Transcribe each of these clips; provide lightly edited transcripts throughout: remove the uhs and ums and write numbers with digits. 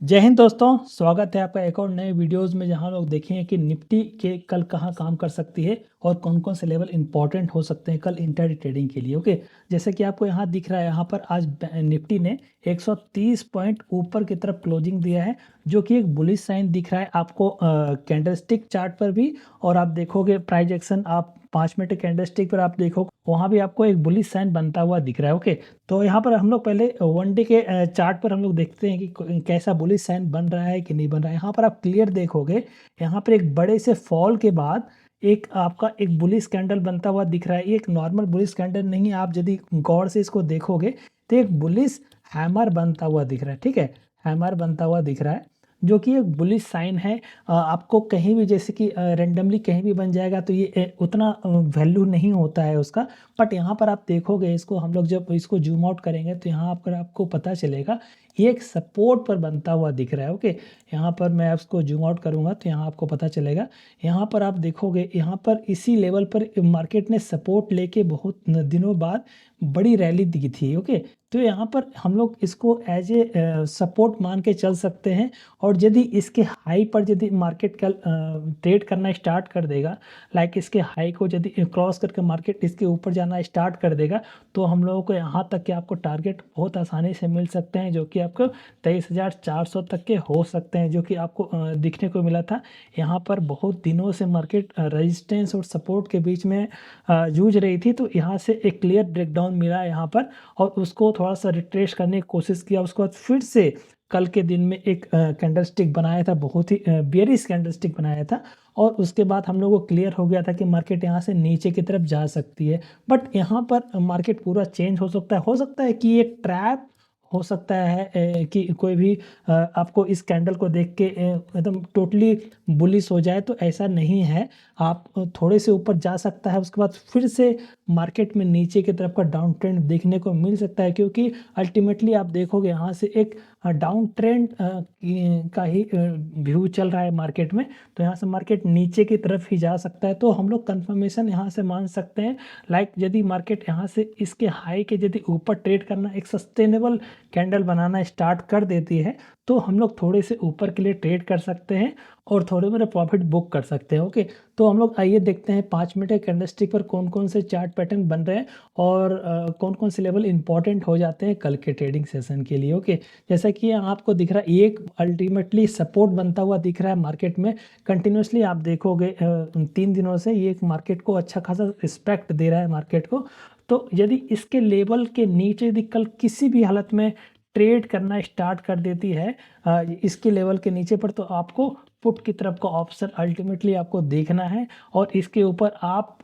जय हिंद दोस्तों, स्वागत है आपका एक और नए वीडियोस में जहां लोग देखेंगे कि निफ्टी के कल कहां काम कर सकती है और कौन-कौन से लेवल इंपॉर्टेंट हो सकते हैं कल इंट्राडे ट्रेडिंग के लिए। ओके, जैसे कि आपको यहां दिख रहा है, यहां पर आज निफ्टी ने 130 पॉइंट ऊपर की तरफ क्लोजिंग दिया है, जो कि एक बुलिश साइन दिख रहा है आपको कैंडलस्टिक चार्ट पर भी। और आप देखोगे प्राइस एक्शन, आप 5 मिनट कैंडलस्टिक पर आप देखो, वहां भी आपको एक बुलिश साइन बनता हुआ दिख रहा है। ओके, तो यहाँ पर हम लोग पहले वन डे के चार्ट पर हम लोग देखते हैं कि कैसा बुलिश साइन बन रहा है कि नहीं बन रहा है। यहाँ पर आप क्लियर देखोगे, यहाँ पर एक बड़े से फॉल के बाद एक आपका एक बुलिश कैंडल बनता हुआ दिख रहा है। ये एक नॉर्मल बुलिश कैंडल नहीं है, आप यदि गौर से इसको देखोगे तो एक बुलिश हैमर बनता हुआ दिख रहा है। ठीक है, हैमर बनता हुआ दिख रहा है, जो कि एक बुलिश साइन है। आपको कहीं भी जैसे कि रेंडमली कहीं भी बन जाएगा तो ये उतना वैल्यू नहीं होता है उसका। बट यहाँ पर आप देखोगे, इसको हम लोग जब इसको जूम आउट करेंगे तो यहाँ पर आपको पता चलेगा ये एक सपोर्ट पर बनता हुआ दिख रहा है। ओके, यहाँ पर मैं इसको जूम आउट करूँगा तो यहाँ आपको पता चलेगा। यहाँ पर आप देखोगे, यहाँ पर इसी लेवल पर मार्केट ने सपोर्ट लेके बहुत दिनों बाद बड़ी रैली दी थी। ओके, तो यहाँ पर हम लोग इसको एज ए सपोर्ट मान के चल सकते हैं। और यदि इसके हाई पर यदि मार्केट कल ट्रेड करना स्टार्ट कर देगा, लाइक इसके हाई को यदि क्रॉस करके मार्केट इसके ऊपर जाना स्टार्ट कर देगा, तो हम लोगों को यहाँ तक के आपको टारगेट बहुत आसानी से मिल सकते हैं, जो कि आपको 23,400 तक के हो सकते हैं, जो कि आपको दिखने को मिला था। यहाँ पर बहुत दिनों से मार्केट रेजिस्टेंस और सपोर्ट के बीच में जूझ रही थी, तो यहाँ से एक क्लियर ब्रेकडाउन मिला यहाँ पर और उसको थोड़ा सा रिट्रेस करने की कोशिश किया। उसके बाद फिर से कल के दिन में एक कैंडलस्टिक बनाया था, बहुत ही बेयरिश कैंडलस्टिक बनाया था। और उसके बाद हम लोगों को क्लियर हो गया था कि मार्केट यहाँ से नीचे की तरफ जा सकती है। बट यहाँ पर मार्केट पूरा चेंज हो सकता है कि ये ट्रैप हो सकता है, कि कोई भी आपको इस कैंडल को देख के एकदम टोटली बुलिश हो जाए, तो ऐसा नहीं है। आप थोड़े से ऊपर जा सकता है, उसके बाद फिर से मार्केट में नीचे की तरफ का डाउन ट्रेंड देखने को मिल सकता है, क्योंकि अल्टीमेटली आप देखोगे यहाँ से एक डाउन ट्रेंड का ही व्यू चल रहा है मार्केट में। तो यहाँ से मार्केट नीचे की तरफ ही जा सकता है, तो हम लोग कंफर्मेशन यहाँ से मान सकते हैं। लाइक यदि मार्केट यहाँ से इसके हाई के यदि ऊपर ट्रेड करना, एक सस्टेनेबल कैंडल बनाना स्टार्ट कर देती है, तो हम लोग थोड़े से ऊपर के लिए ट्रेड कर सकते हैं और थोड़े मेरे प्रॉफिट बुक कर सकते हैं। ओके, तो हम लोग आइए देखते हैं 5 मिनट के कैंडलस्टिक पर कौन कौन से चार्ट पैटर्न बन रहे हैं और कौन कौन से लेवल इंपॉर्टेंट हो जाते हैं कल के ट्रेडिंग सेशन के लिए। ओके, जैसा कि आपको दिख रहा है, एक अल्टीमेटली सपोर्ट बनता हुआ दिख रहा है मार्केट में कंटिन्यूसली। आप देखोगे 3 दिनों से ये एक मार्केट को अच्छा खासा रिस्पेक्ट दे रहा है मार्केट को। तो यदि इसके लेवल के नीचे यदि कल किसी भी हालत में ट्रेड करना स्टार्ट कर देती है इसके लेवल के नीचे पर, तो आपको पुट की तरफ का ऑप्शन अल्टीमेटली आपको देखना है। और इसके ऊपर आप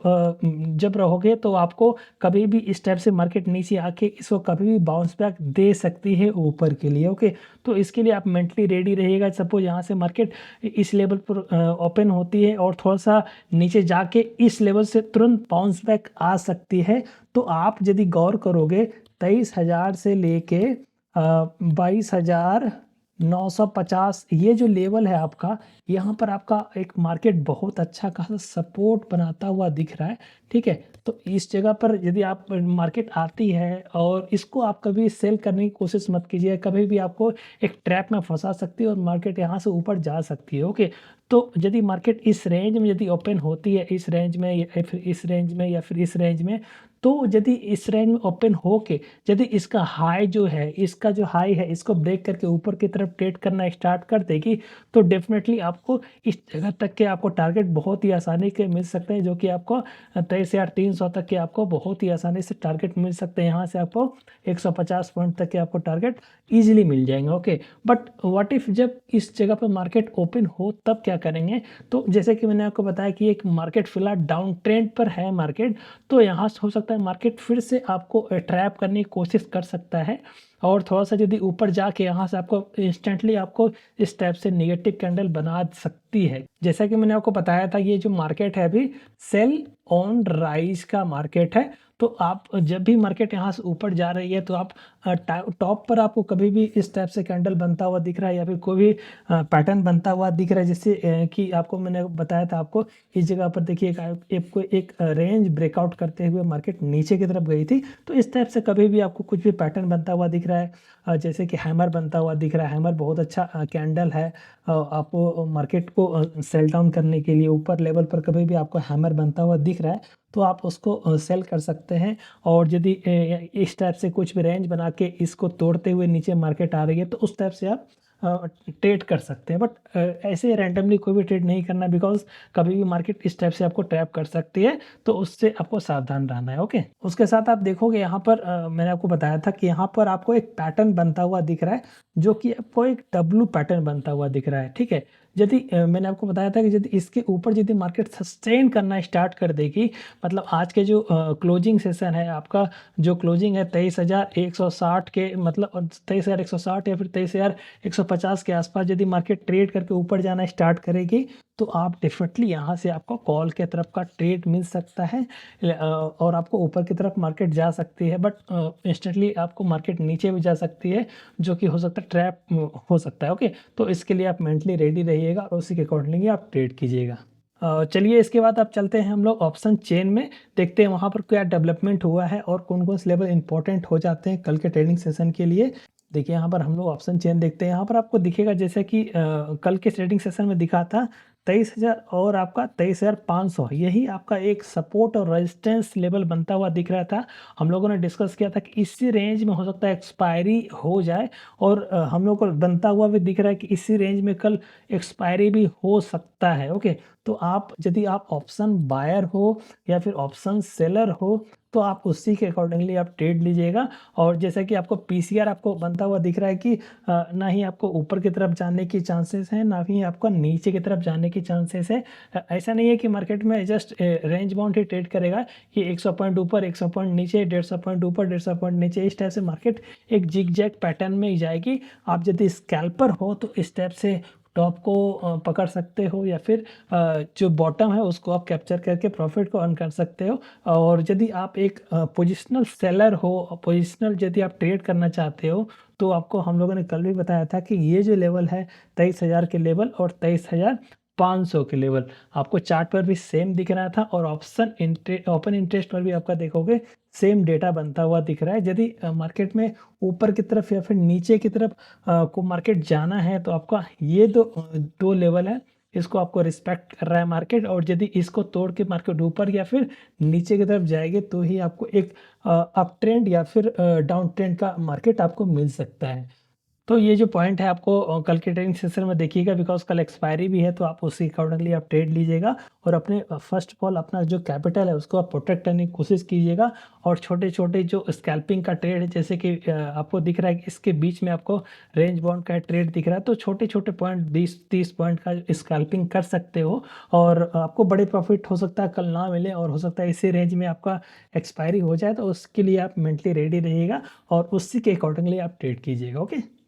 जब रहोगे तो आपको कभी भी इस टाइप से मार्केट नीचे आके इसको कभी भी बाउंस बैक दे सकती है ऊपर के लिए। ओके, तो इसके लिए आप मेंटली रेडी रहिएगा। सपोज यहाँ से मार्केट इस लेवल पर ओपन होती है और थोड़ा सा नीचे जाके इस लेवल से तुरंत बाउंस बैक आ सकती है, तो आप यदि गौर करोगे 23,000 से लेके 22,950 ये जो लेवल है आपका, यहाँ पर आपका एक मार्केट बहुत अच्छा खासा सपोर्ट बनाता हुआ दिख रहा है। ठीक है, तो इस जगह पर यदि आप मार्केट आती है और इसको आप कभी सेल करने की कोशिश मत कीजिए, कभी भी आपको एक ट्रैप में फंसा सकती है और मार्केट यहाँ से ऊपर जा सकती है। ओके, तो यदि मार्केट इस रेंज में यदि ओपन होती है, इस रेंज में या फिर इस रेंज में या फिर इस रेंज में, तो यदि इस रेंज में ओपन होके यदि इसका हाई जो है, इसका जो हाई है, इसको ब्रेक करके ऊपर की तरफ ट्रेड करना स्टार्ट कर देगी, तो डेफिनेटली आपको इस जगह तक के आपको टारगेट बहुत ही आसानी के मिल सकते हैं, जो कि आपको 23,300 तक के आपको बहुत ही आसानी से टारगेट मिल सकते हैं। यहाँ से आपको 150 पॉइंट तक के आपको टारगेट ईजिली मिल जाएंगे। ओके, बट व्हाट इफ जब इस जगह पर मार्केट ओपन हो तब क्या करेंगे? तो जैसे कि मैंने आपको बताया कि एक मार्केट फिलहाल डाउन ट्रेंड पर है मार्केट, तो यहाँ से हो सकता है मार्केट फिर से आपको ट्रैप करने की कोशिश कर सकता है और थोड़ा सा यदि ऊपर जाके यहाँ से आपको इंस्टेंटली आपको इस टाइप से नेगेटिव कैंडल बना सकती है। जैसा कि मैंने आपको बताया था, ये जो मार्केट है अभी सेल ऑन राइज का मार्केट है। तो आप जब भी मार्केट यहाँ से ऊपर जा रही है, तो आप टॉप पर आपको कभी भी इस टाइप से कैंडल बनता हुआ दिख रहा है या फिर कोई भी पैटर्न बनता हुआ दिख रहा है, जिससे कि आपको मैंने बताया था, आपको इस जगह पर देखिए एक रेंज ब्रेकआउट करते हुए मार्केट नीचे की तरफ गई थी। तो इस टाइप से कभी भी आपको कुछ भी पैटर्न बनता हुआ दिख रहा है रहा है, जैसे कि हैमर बनता हुआ दिख रहा है। हैमर बहुत अच्छा कैंडल है आपको मार्केट को सेल डाउन करने के लिए। ऊपर लेवल पर कभी भी आपको हैमर बनता हुआ दिख रहा है तो आप उसको सेल कर सकते हैं। और यदि इस टाइप से कुछ भी रेंज बना के इसको तोड़ते हुए नीचे मार्केट आ रही है तो उस टाइप से आप ट्रेड कर सकते हैं। बट ऐसे रैंडमली कोई भी ट्रेड नहीं करना, बिकॉज कभी भी मार्केट इस टाइप से आपको ट्रैप कर सकती है, तो उससे आपको सावधान रहना है। ओके, उसके साथ आप देखोगे यहाँ पर मैंने आपको बताया था कि यहाँ पर आपको एक पैटर्न बनता हुआ दिख रहा है, जो कि आपको एक डब्लू पैटर्न बनता हुआ दिख रहा है। ठीक है, यदि मैंने आपको बताया था कि यदि इसके ऊपर यदि मार्केट सस्टेन करना स्टार्ट कर देगी, मतलब आज के जो क्लोजिंग सेशन है आपका, जो क्लोजिंग है 23,160 के, मतलब 23,160 या फिर 23,150 के आसपास यदि मार्केट ट्रेड करके ऊपर जाना स्टार्ट करेगी, तो आप डेफिनेटली यहाँ से आपको कॉल के तरफ का ट्रेड मिल सकता है और आपको ऊपर की तरफ मार्केट जा सकती है। बट इंस्टेंटली आपको मार्केट नीचे भी जा सकती है, जो कि हो सकता है ट्रैप हो सकता है। ओके, तो इसके लिए आप मेंटली रेडी रहिएगा और उसी के अकॉर्डिंगली आप ट्रेड कीजिएगा। चलिए, इसके बाद आप चलते हैं हम लोग ऑप्शन चेन में, देखते हैं वहाँ पर क्या डेवलपमेंट हुआ है और कौन कौन से लेवल इंपॉर्टेंट हो जाते हैं कल के ट्रेडिंग सेशन के लिए। देखिए, यहाँ पर हम लोग ऑप्शन चेन देखते हैं। यहाँ पर आपको दिखेगा जैसे कि कल के ट्रेडिंग सेशन में दिखा था 23,000 और आपका 23,500, यही आपका एक सपोर्ट और रेजिस्टेंस लेवल बनता हुआ दिख रहा था। हम लोगों ने डिस्कस किया था कि इसी रेंज में हो सकता है एक्सपायरी हो जाए, और हम लोग को बनता हुआ भी दिख रहा है कि इसी रेंज में कल एक्सपायरी भी हो सकता है। ओके, तो आप यदि आप ऑप्शन बायर हो या फिर ऑप्शन सेलर हो, तो आप उसी के अकॉर्डिंगली आप ट्रेड लीजिएगा। और जैसा कि आपको पीसीआर आपको बनता हुआ दिख रहा है कि ना ही आपको ऊपर की तरफ जाने की चांसेस हैं, ना ही आपको नीचे की तरफ जाने की चांसेस है। ऐसा नहीं है कि मार्केट में जस्ट रेंज बाउंड ही ट्रेड करेगा कि 100 पॉइंट ऊपर 100 पॉइंट नीचे, 150 पॉइंट ऊपर 150 पॉइंट नीचे, इस टाइप से मार्केट एक जिग जैग पैटर्न में ही जाएगी। आप यदि स्कैल्पर हो तो इस टाइप से टॉप को पकड़ सकते हो, या फिर जो बॉटम है उसको आप कैप्चर करके प्रॉफिट को अर्न कर सकते हो। और यदि आप एक पोजिशनल सेलर हो, पोजिशनल यदि आप ट्रेड करना चाहते हो, तो आपको हम लोगों ने कल भी बताया था कि ये जो लेवल है 23,000 के लेवल और 23,500 के लेवल आपको चार्ट पर भी सेम दिख रहा था, और ओपन इंटरेस्ट पर भी आपका देखोगे सेम डेटा बनता हुआ दिख रहा है। यदि मार्केट में ऊपर की तरफ या फिर नीचे की तरफ को मार्केट जाना है, तो आपका ये दो लेवल है, इसको आपको रिस्पेक्ट कर रहा है मार्केट। और यदि इसको तोड़ के मार्केट ऊपर या फिर नीचे की तरफ जाएगी, तो ही आपको एक अप ट्रेंड या फिर डाउन ट्रेंड का मार्केट आपको मिल सकता है। तो ये जो पॉइंट है आपको कल के ट्रेडिंग सेशन में देखिएगा, बिकॉज कल एक्सपायरी भी है, तो आप उसी अकॉर्डिंगली आप ट्रेड लीजिएगा। और अपने फर्स्ट ऑफ ऑल अपना जो कैपिटल है उसको आप प्रोटेक्ट करने की कोशिश कीजिएगा। और छोटे छोटे जो स्कैल्पिंग का ट्रेड है, जैसे कि आपको दिख रहा है कि इसके बीच में आपको रेंज बाउंड का ट्रेड दिख रहा है, तो छोटे छोटे पॉइंट 20-30 पॉइंट का स्कैल्पिंग कर सकते हो, और आपको बड़े प्रॉफिट हो सकता है कल ना मिले, और हो सकता है इसी रेंज में आपका एक्सपायरी हो जाए। तो उसके लिए आप मेंटली रेडी रहिएगा और उसी के अकॉर्डिंगली आप ट्रेड कीजिएगा। ओके।